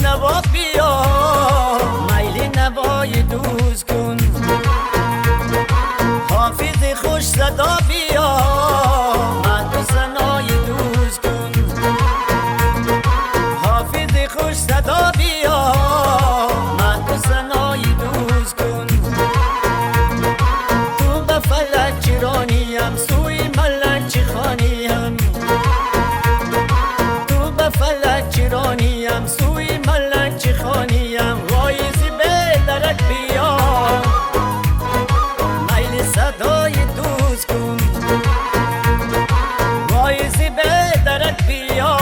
نوا بیا میل نوای دوست کن حافظ خوش صدا بیا مهد ثنای دوست کن حافظ خوش صدا بیا مهد ثنای دوست کن تو به فلک چرانیم سوی ملک چی خانیم تو به فلک چرانیم سوی ملک چی خانیم وایزی به درک بیا میل صدای دوست کن وایزی به درک بیا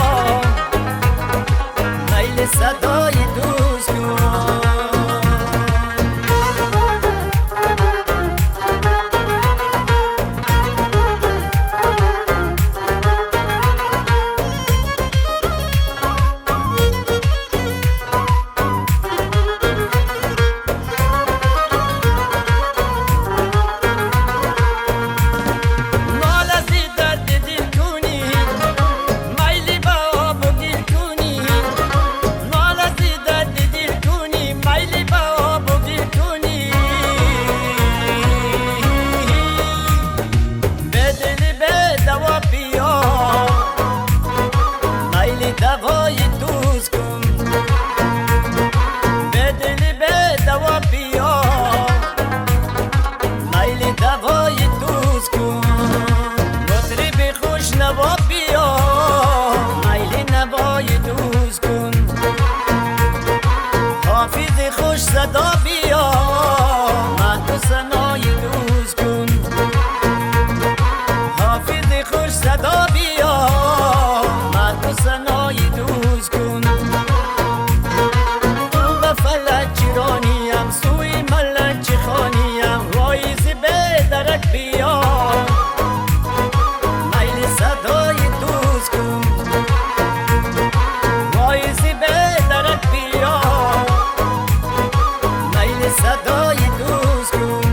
میل صدای دوست کن دوای دوست کن به دل به دوا بیا میل دوای دوست کن مطرب خوش نوا بیا میل نوای دوست کن حافظ خوش صدا بیا مهد ثنای دوست کن حافظ خوش صدا بیا مهد ثنای دوست کن تو به فلک چرانیم سوی ملک چی خانیم وایزی به درک بیا میل صدای دوست کن وایزی به درک بیا میل صدای دوست کن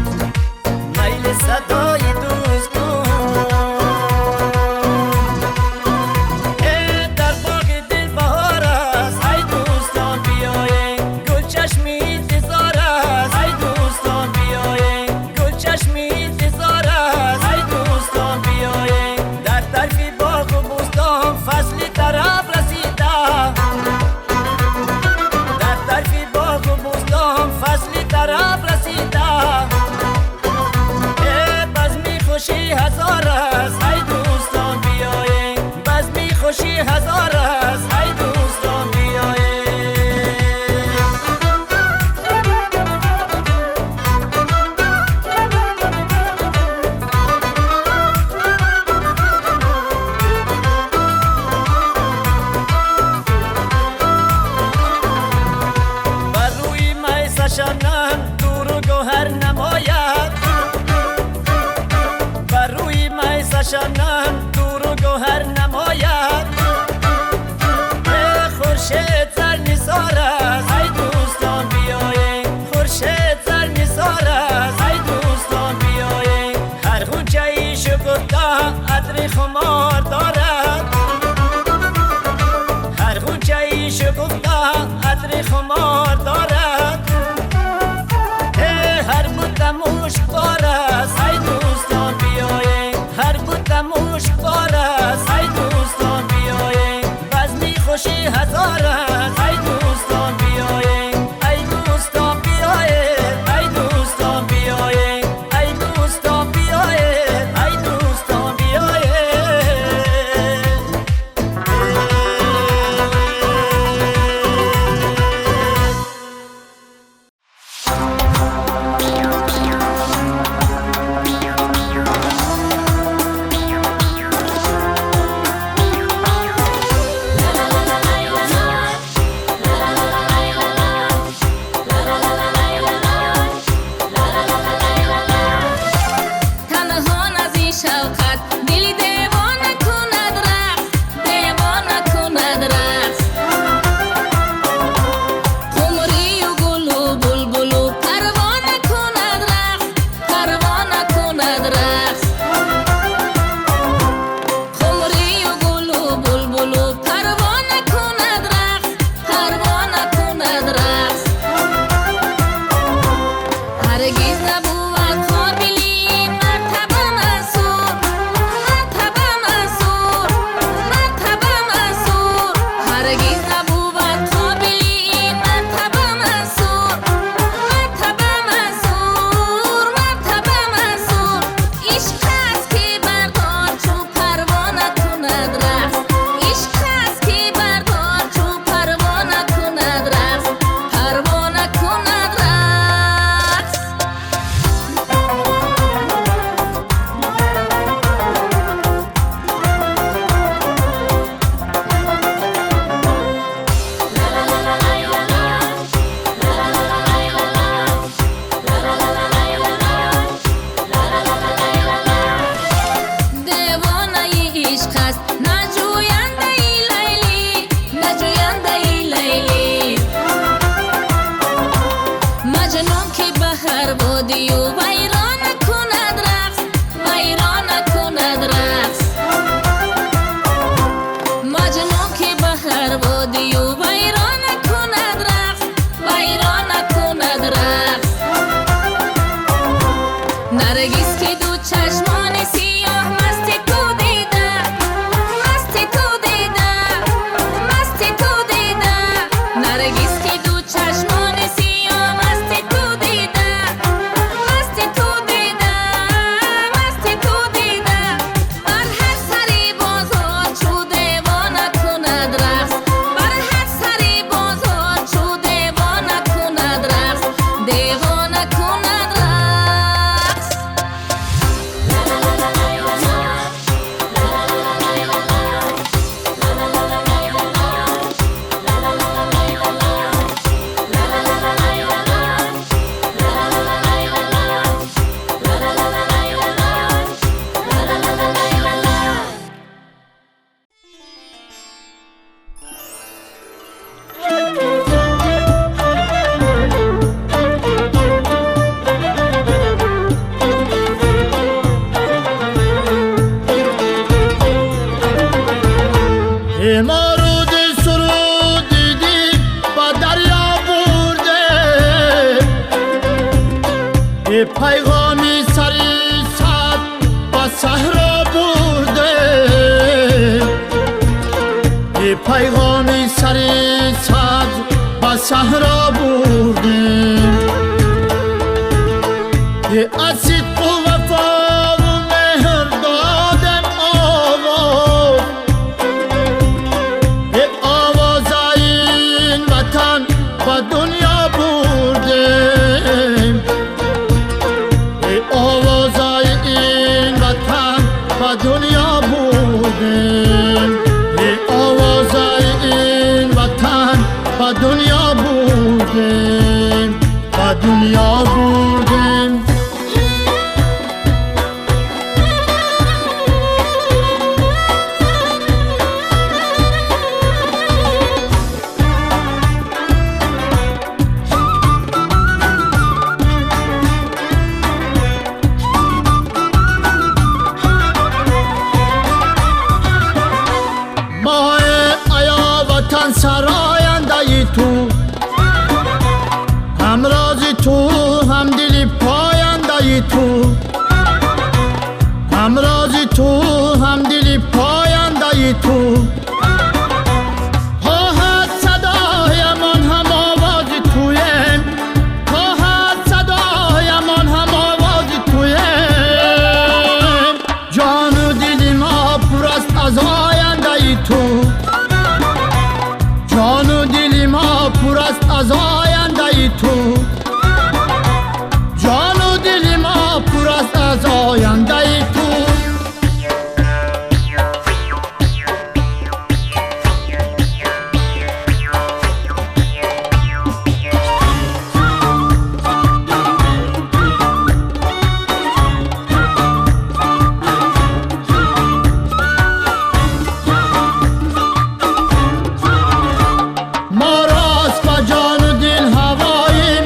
میل صدای دوست کن هزار است ای دوستان بیایید بزمی خوشی هزار است ای دوستان بیایید بر روی میسه شبنم دور و گوهر نماید شبنم دور و گوهر نماید خورشید سر نثار است ای دوستان بیایید خورشید سر نثار است ای دوستان بیایید هر غنچه ای شکفته عطر خمار دارد هر غنچه ای شکفته عطر خمار دارد هر بوته مشک بار است ای دوستان بیایید هر بوته مشک بار است ای دوستان بیایید بزمی خوشی هزار است ای دوستان بیایید ای دوستان بیایید ای دوستان بیایید ای دوستان بیایید ای دوستان بیایید La la la la la la. ما رود سرود دیدی با دریا برده پیغامی سری صد با صحرا برده پیغامی سری صد با صحرا برده از صدق و وفا و مهر دادم آواز آواز این وطن و دنیا بردم آواز این وطن و دنیا بردم آواز این وطن و دنیا بردم و دنیا بردم ماه آیا وطن سراینده تو هم رازی تو هم دلی پاینده تو هم رازی تو هم دلی پاینده تو خواهد صدایمان هم آواز تویم خواهد صدایمان هم آواز تویم جان و دل ما پر است از آینده تو جان و دل ما پر است از آینده تو جان و دل ما پر است از آینده تو ما راست با جان و دل هوای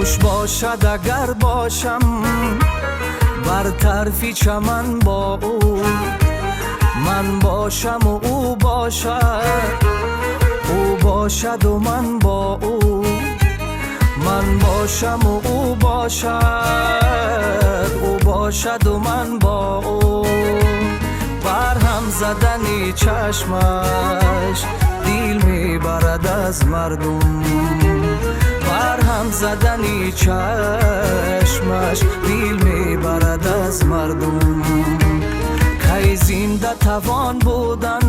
خوش باشد اگر باشم بر طرفی چمن با او، من باشم و او باشد، او باشد و من با او، من باشم و او باشد، او باشد و من با او. بر هم زدنی چشمش دیل میبرد از مردم، بر هم زدنی چشمش دیل میبرد از مردم. کی زنده توان بودن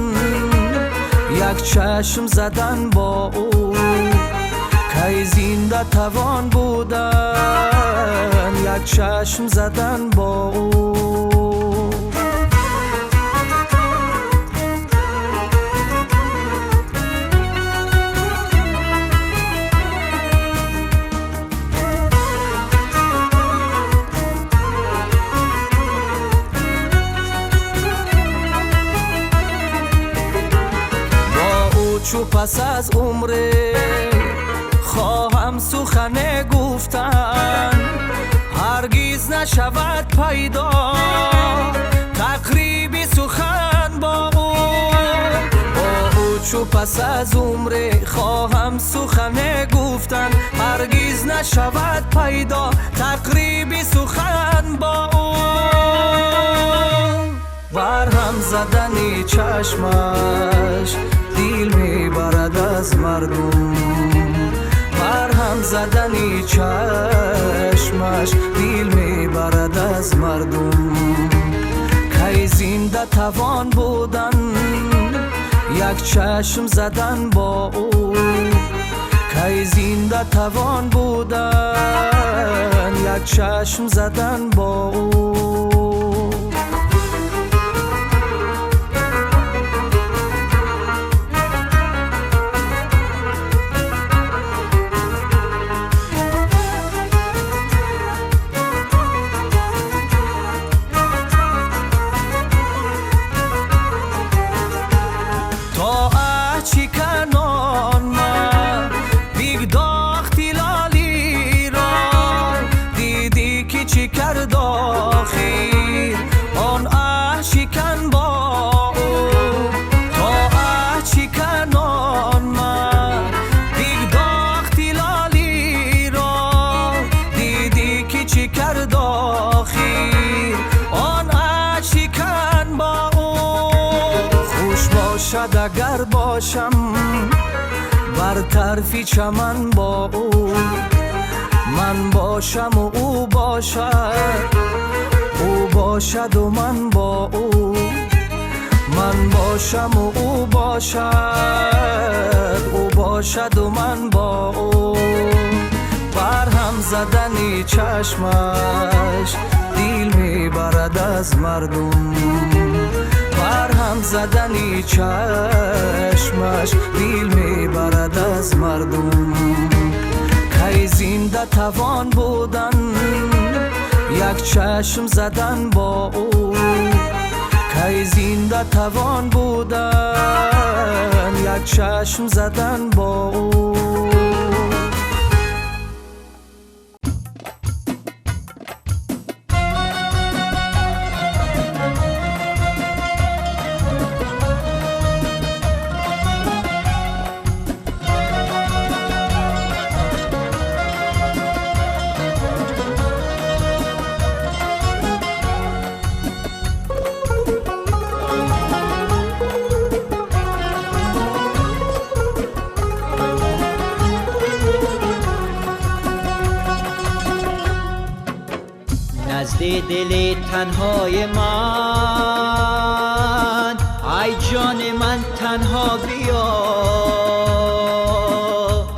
یک چشم زدن با او، کی زنده توان بودن یک چشم زدن با او. چو پس از عمر خواهم سخن گفتن، هرگز نشود پیدا تقریبی سخن با او. چو پس از عمر خواهم سخن گفتن، هرگز نشود پیدا تقریبی سخن با او. بر هم زدنی چشمش دیل میبرد از مردم، بر هم زدنی چشمش دیل میبرد از مردم. کی زنده توان بودن یک چشم زدن با او، کی زنده توان بودن یک چشم زدن با او. اگر باشم بر طرفی چمن با او، من باشم و او باشد، او باشد و من با او، من باشم و او باشد، او باشد و من با او. بر هم زدنی چشمش دیل میبرد از مردم، بر هم زدنی چشمش دیل میبرد از مردم. کی زنده توان بودن یک چشم زدن با او، کی زنده توان بودن یک چشم زدن با او. دل تنهای من، ای جان من تنها بیا.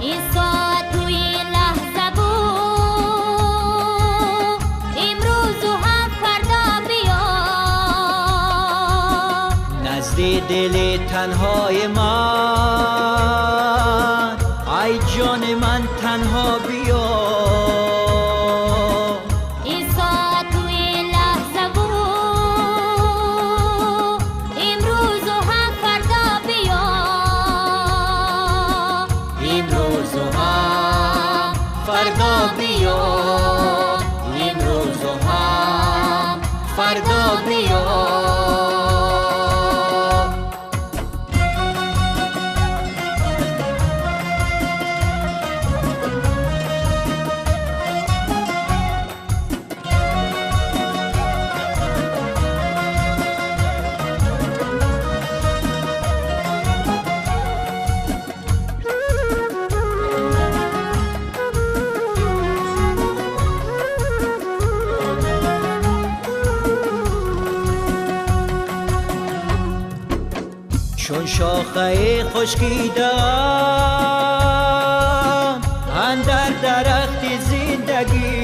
این ساعت و این لحظه بود، امروز و هم فردا بیا. نزد دل تنهای من، ای جان من تنها بیا. فردا بیا. فردا بیا. چون شاخه خشکیدم اندر درخت زندگی،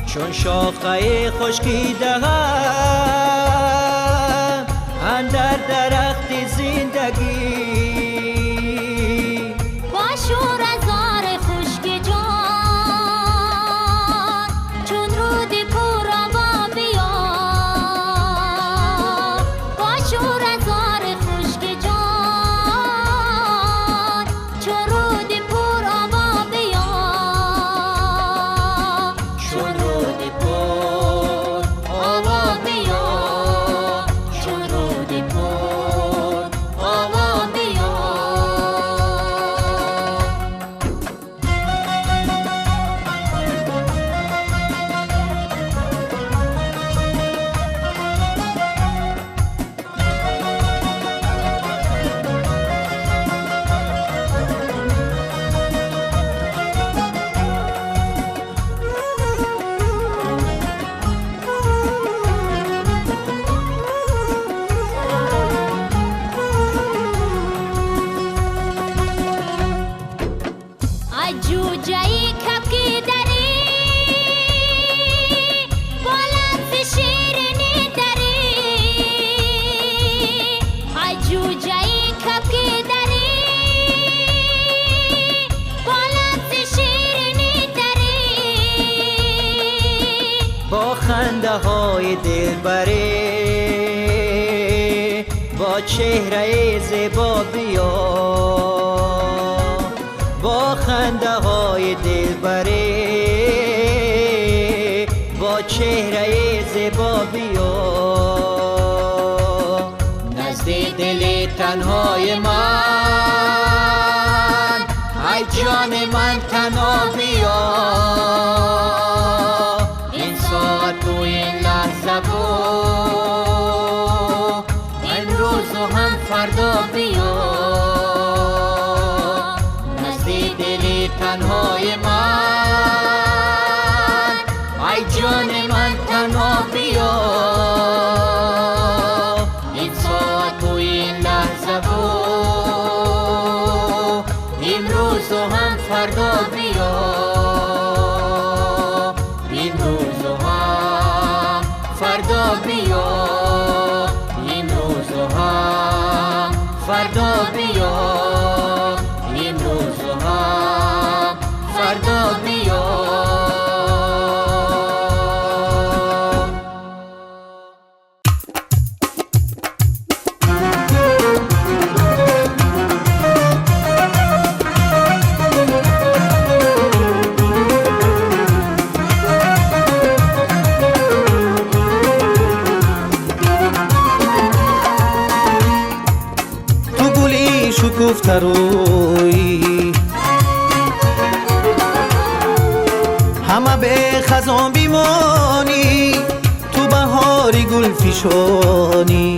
چون شاخه خشکیدم اندر درخت زندگی، با شور ازار خشک جان چون رود پر آوا بیا. با شور ازار خشک جان چون رود پر آوا بیا. چون رود پر آوا بیا. چون رود پر آوا بیا. جوجه‌ای کپکی داری بلند شیرینی داری. جوجه‌ای کپکی داری بلند شیرینی داری. با خنده های دلبری با چهره زیبا بیا، با خنده های دلبری با چهره زیبا بیا. نزد دل تنهای من ای جان من تنها بیا. این ساعت و این لحظه بود امروز و هم فردا بیا. تنهای من ای جان من تنها بیا. این ساعت و این لحظه بود امروز و هم فردا بیا. امروز و هم فردا بیا. امروز و هم فردا بیا. امروز و هم فردا بیا. تو گلی شکفته روی همه به خزان بیمانی، تو بهاری گل فشانی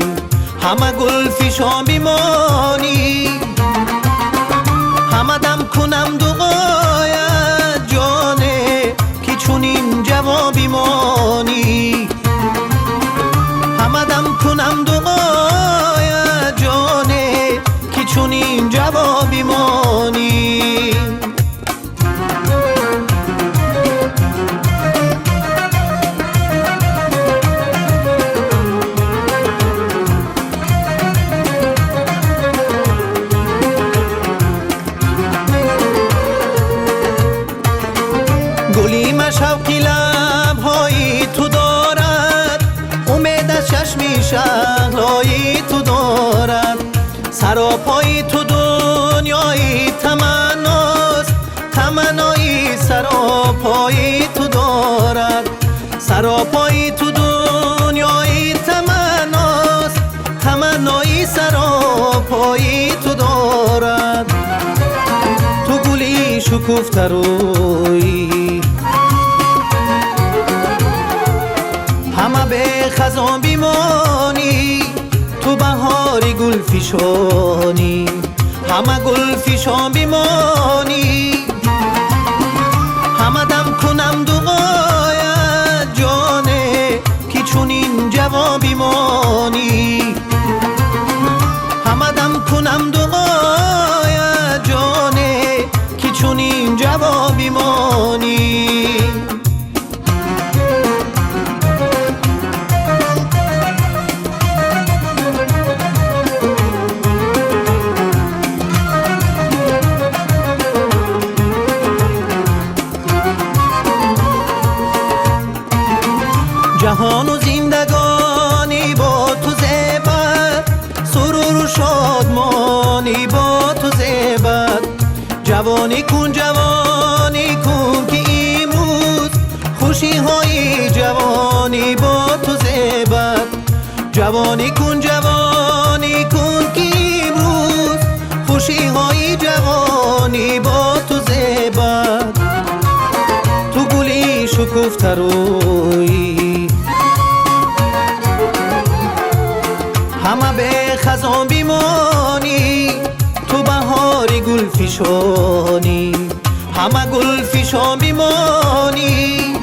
همه گل فشان بیمانی. همه دم کنم دعایت جانه که چونین جوابی مانی. همه دم کنم دعایت جانه که چونین جوابی مانی. شوقی لب‌های تو دارد، امید از چشمی شهلای تو دارد. سراپای تو دنیای تمناست، تمنای سراپای تو دارد. سراپای تو شکفته روی همه به خزان بیمانی تو بهاری گل فشانی همه گل فشان بیمانی همه دم کنم دعایت جانه که چون این جواب بیمانی همه دم کنم دعایت جانه که چون این جواب بیمانی جهان و زندگانی با تو زیبد سرور و شادمانی با تو زیبد جوانی کن که امروز خوشی های جوانی با تو زیبد جوانی کن که امروز خوشی های جوانی با تو زیبد تو گلی شکفته روی همه به خزان بیمانی تو بهاری گل فشانی همه گل فشان بیمانی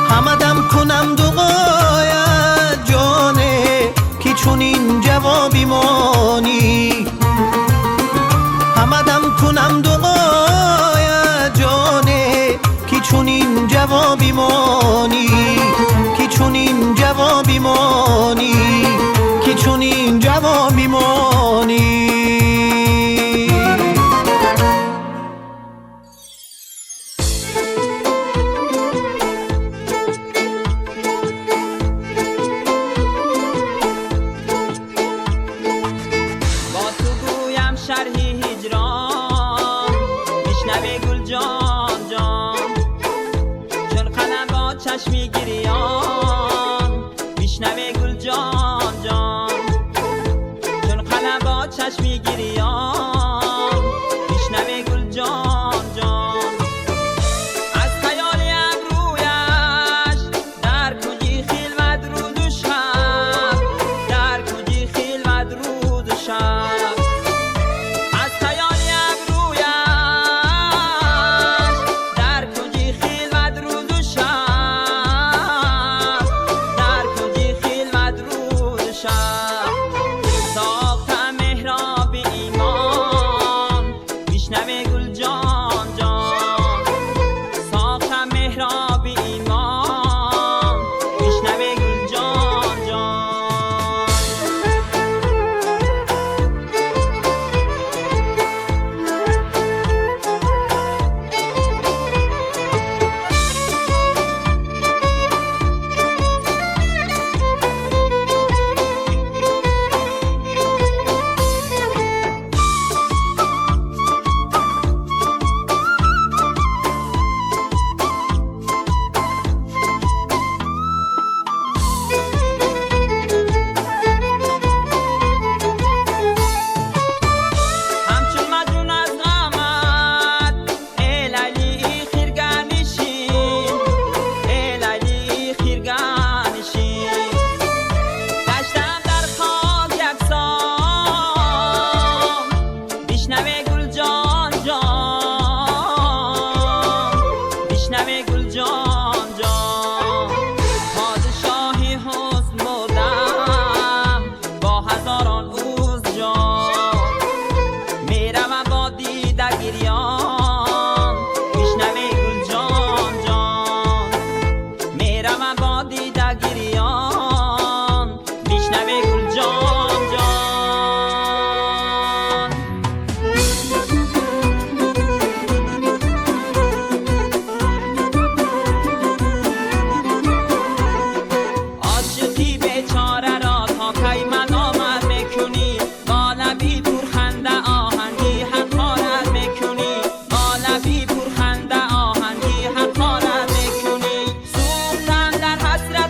همه دم کنم دعایت جانه که چون این جواب بیمانی همه دم کنم دعایت جانه که چون این جواب بیمانی که چون این جواب بیمانی که چون این جواب بیمانی با تو گویم شرحی هجران میشنوی گل جان جان چون قلم با چشمی گریان میشنوی گل جان جان چون قلم با چشمی گریان میشنوی گل جان جان از خیال ابرویش در کجی خلوت روز و شب در کجی خلوت روز و شب از خیال ابرویش در کجی خلوت روز و شب در کجی خلوت روز و شب ساختم محراب ایمان میشنوی گل جان جان ساختم محراب ایمان میشنوی گل جان جان همچون مجنون از غمت ای لیلی خیرگانشین ای لیلی خیرگانشین گشتم در خاک یکسان میشنوی گل جان جان میشنوی گل جان جان پادشاهی حسن بودم با هزاران اوز جان میرم با دیده گریان میشنوی گل جان جان میرم با دیده گریان میشنوی گل جان جان عاشقی بیچاره را تا کی ملامت میکنی با لبی پرخنده آهنگی حقارت میکنی با لبی پرخنده آهنگی حقارت میکنی سوختم در حسرت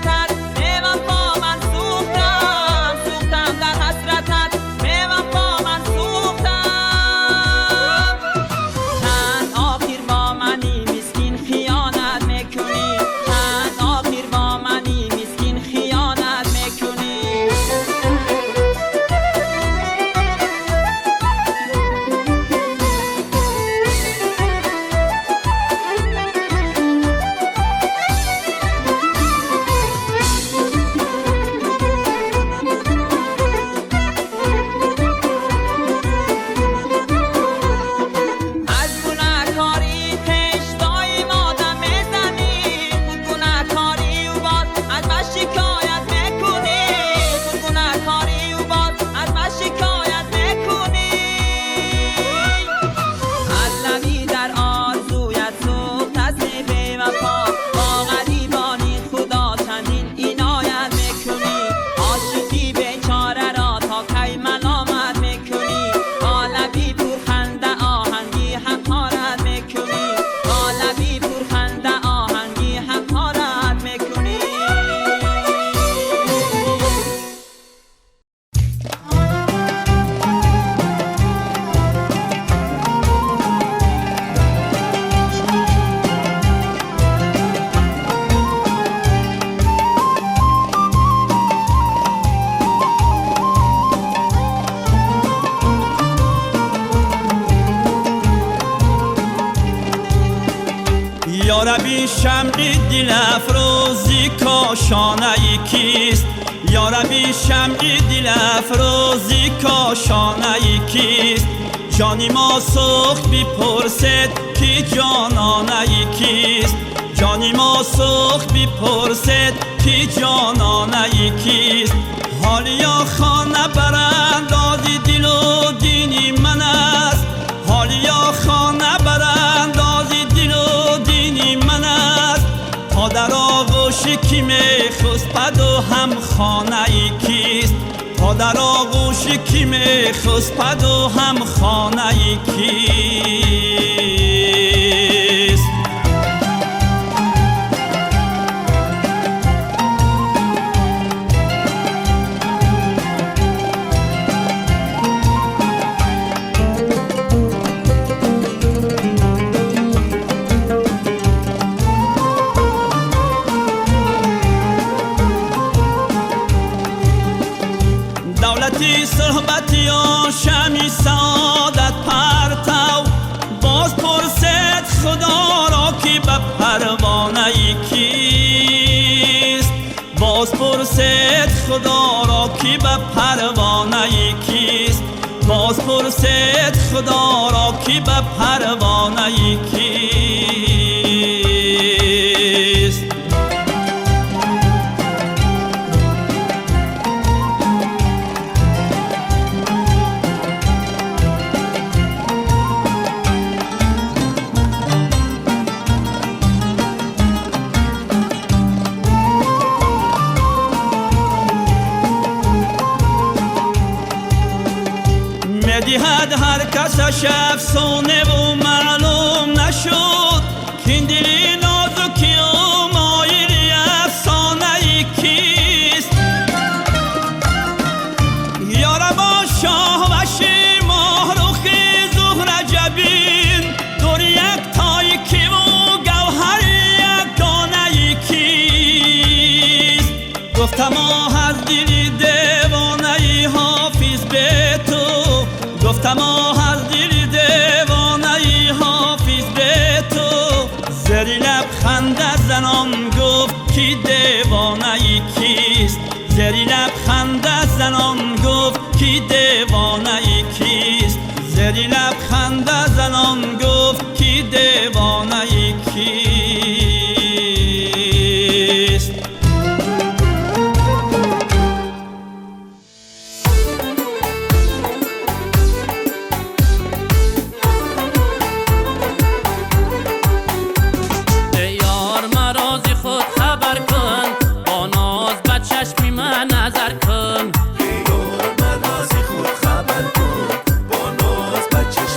شمعی دل افروزی کاشانه کیست؟ یا ربی شمعی دل افروزی کاشانه کیست؟ جانی ما سخت بپرسد که جانانه کیست؟ جانی ما سخت بپرسد که جانانه کیست؟ حالیا خانه براندازی دل و دینی من است. حالیا خانه براندازی دل و دینی من است. تا در آغوش کی میخسبد و هم خانه کیست؟ تا در آغوش کی میخسبد و هم خانه کیست؟ دولتی صحبتی و شمی سعادت پرتو، باز پرسد خدا را که به پروانه کیست؟ باز پرسد خدا را که به پروانه کیست؟ باز پرسد خدا را که به پروانه کیست؟ میدهد هر کسش افسانه و معلوم نشد که این دل نازکی و مایل افسانه کیست؟ یاربا شاه وشی ماهرخ زهره جبین دور یک تایکی و گوهر یک دانه کیست؟ گفتم از دل دیوانه حافظ به تو، گفتم از دل دیوانه حافظ به تو. زری لبخند زنان گفت که دیوانه کیست؟ زری لبخند زنان گفت که دیوانه کیست؟ زری لبخند زنان گفت که دیوانه کیست؟ نظر کن. یار من از خود خبر کن، با ناز بچشم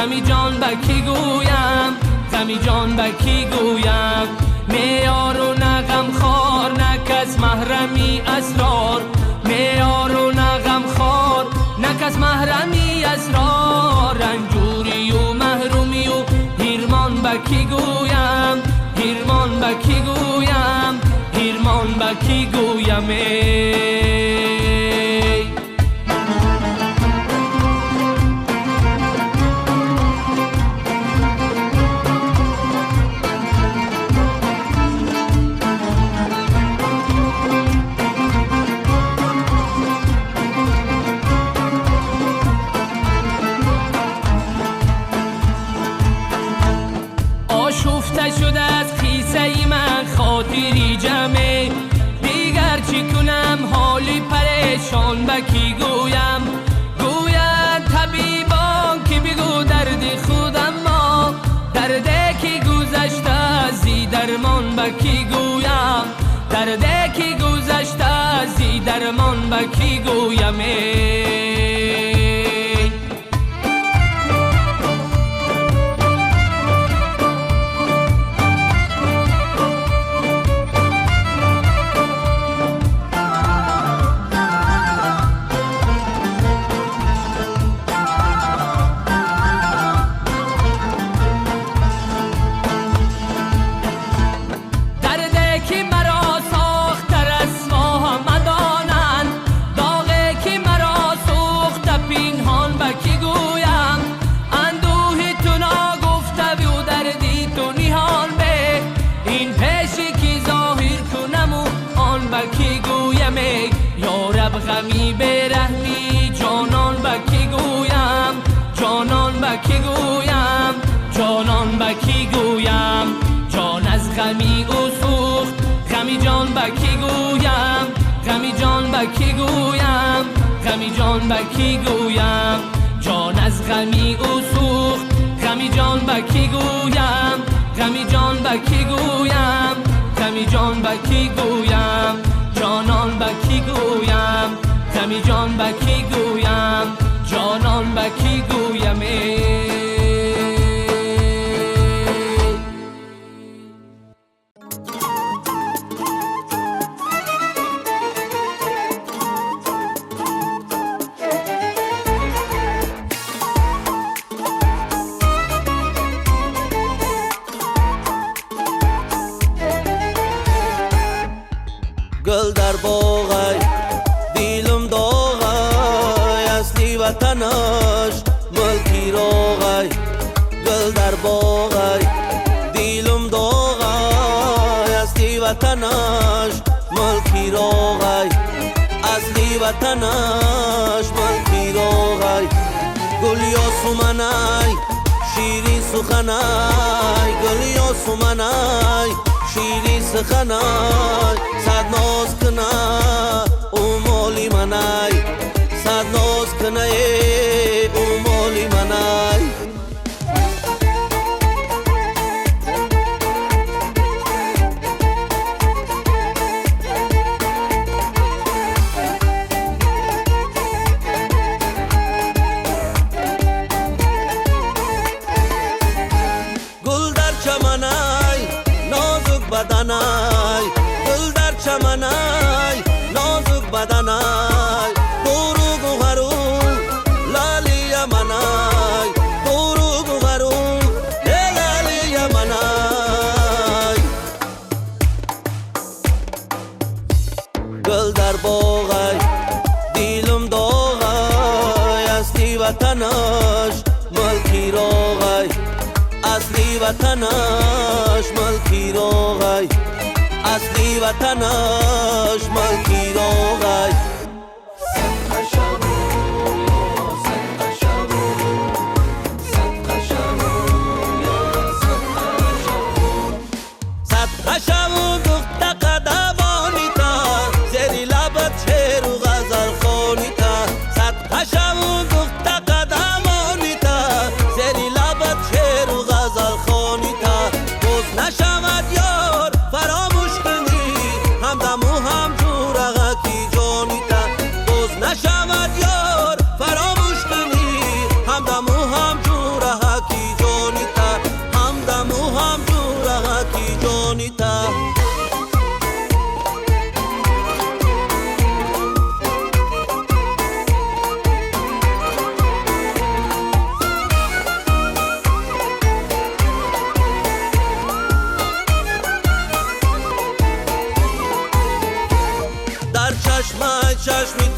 غمی جان به کی گویم غمی جان به کی گویم میار و نه غم خار نه کس محرمی اسرار میار و نه غم خار نه کس محرمی اسرار رنجوری و محرومی و هیرمان به کی گویم هیرمان به کی گویم هیرمان به کی گویم آشفته شده از خیسه من خاطری جمعه دیگر چی کنم حالی پریشان به کی گویم گوید طبیبان که بگو درد خودم ما درده کی گذشته زی درمان به کی گویم درده کی گذشته زی درمان به کی گویم غمی برهمی جانان به کی گویم جانان به کی گویم جانان به کی گویم جان از غمی او سوخت غمی جان به کی گویم غمی جان به کی گویم غمی جان به کی گویم جان از غمی او سوخت غمی جان به کی گویم غمی جان به کی گویم غمی جان به کی گویم جانان به کی گویم غمی جان به کی گویم جانان به کی گویم گل در باغی دیلم داغی اصلی وطنش ملکی راغی گل در باغی دیلم داغی اصلی وطنش ملکی راغی اصلی وطنش ملکی راغی گل یا سمنای شیرین سخنای گل یا سمنای شیرین سخنای صد ناز کنه او مالی منای صد ناز کنه او مالی منای گل در چمنای نازک بدنای گل در چمنای نازک بدنای دورو گوهرو لالی منای دورو گوهرو لالی منای گل در باغی دیلم داغی اصلی وطنش ملکی راغی اصلی وطنش ملکی راغی اصلی وطنش ملکی راغی صد خشم دخت قدمانی تا زیر لبت شعر و غزل خانی تا صد خشم دخت قدمانی تا زیر لبت شعر و غزل خانی تا باز نشود یار فراموش کنی همدم و هم جورغه کی جانی قدمانیتا در چشم